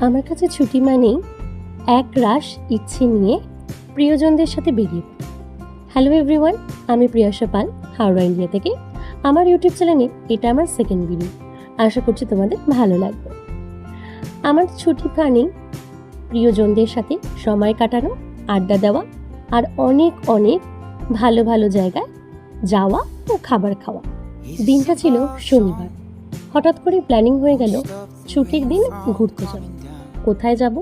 আমার কাছে ছুটি মানেই এক রাশ ইচ্ছে নিয়ে প্রিয়জনদের সাথে বেরিয়ে। হ্যালো এভরিওয়ান, আমি প্রিয়াশা পাল, হাওড়া ইন্ডিয়া থেকে। আমার ইউটিউব চ্যানেলে এটা আমার সেকেন্ড ভিডিও। আশা করছি তোমাদের ভালো লাগবে। আমার ছুটি মানেই প্রিয়জনদের সাথে সময় কাটানো, আড্ডা দেওয়া আর অনেক অনেক ভালো ভালো জায়গায় যাওয়া ও খাবার খাওয়া। দিনটা ছিল শনিবার। হঠাৎ করে প্ল্যানিং হয়ে গেল ছুটির দিন ঘুরতে যাব। কোথায় যাব?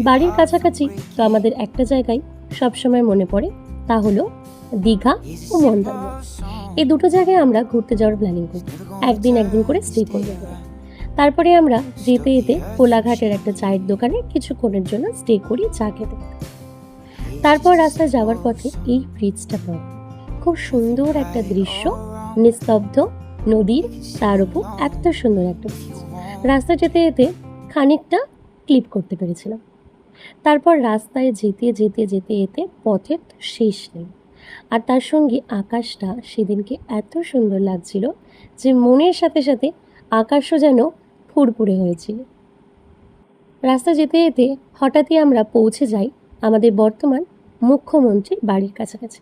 বাড়ির কাছাকাছি তো আমাদের একটা জায়গায় সবসময় মনে পড়ে, তা হলো দীঘা ও মন্দারমণি। এই দুটো জায়গায় আমরা ঘুরতে যাওয়ার প্ল্যানিং করি। একদিন করে স্টে করব। তারপরে আমরা যেতে যেতে কোলাঘাটের একটা চায়ের দোকানে কিছুক্ষণের জন্য স্টে করি চা খেতে। তারপর রাস্তায় যাওয়ার পথে এই ব্রিজটা পড়ে। খুব সুন্দর একটা দৃশ্য, নিস্তব্ধ নদীর, তার উপর এত সুন্দর একটা ব্রিজ। রাস্তা যেতে যেতে খানিকটা ক্লিপ করতে পেরেছিলাম। তারপর রাস্তায় যেতে যেতে যেতে যেতে পথের শেষ নেই। আর তার সঙ্গে আকাশটা সেদিনকে এত সুন্দর লাগছিল যে মনের সাথে সাথে আকাশও যেন ফুরফুরে হয়েছিল। রাস্তা যেতে যেতে হঠাৎই আমরা পৌঁছে যাই আমাদের বর্তমান মুখ্যমন্ত্রীর বাড়ির কাছাকাছি।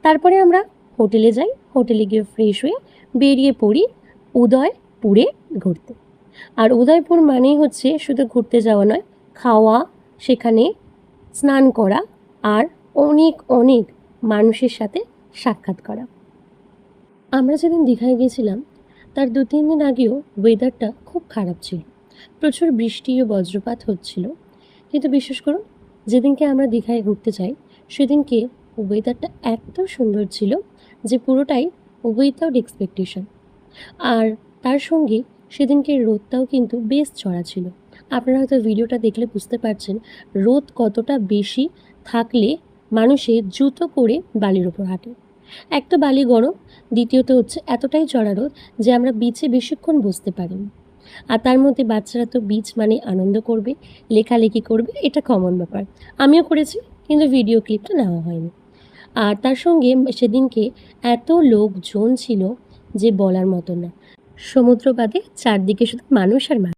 তারপরে আমরা হোটেলে যাই। হোটেলে গিয়ে ফ্রেশ হয়ে বেরিয়ে পড়ি উদয়পুরে ঘুরতে। আর উদয়পুর মানেই হচ্ছে শুধু ঘুরতে যাওয়া নয়, খাওয়া, সেখানে স্নান করা আর অনেক অনেক মানুষের সাথে সাক্ষাৎ করা। আমরা যেদিন দীঘায় গেছিলাম তার 2-3 দিন আগেও ওয়েদারটা খুব খারাপ ছিল। প্রচুর বৃষ্টি ও বজ্রপাত হচ্ছিল। কিন্তু বিশ্বাস করুন, যেদিনকে আমরা দীঘায় ঘুরতে যাই সেদিনকে ওয়েদারটা এত সুন্দর ছিল যে পুরোটাই উইথাউট এক্সপেকটেশন। আর তার সঙ্গে সেদিনকে রোদটাও কিন্তু বেশ চড়া ছিল। আপনারা হয়তো ভিডিওটা দেখলে বুঝতে পারছেন রোদ কতটা বেশি থাকলে মানুষে জুতো পরে বালির ওপর হাঁটে। এক তো বালি গরম, দ্বিতীয়ত হচ্ছে এতটাই চড়া রোদ যে আমরা বিচে বেশিক্ষণ বসতে পারিনি। আর তার মধ্যে বাচ্চারা তো বিচ মানে আনন্দ করবে, লেখালেখি করবে, এটা কমন ব্যাপার। আমিও করেছি, কিন্তু ভিডিও ক্লিপটা নেওয়া হয়নি। আর তার সঙ্গে সেদিনকে এত লোকজন ছিল যে বলার মতো না। সমুদ্র বাদে চারদিকে শুধু মানুষ আর মানুষ।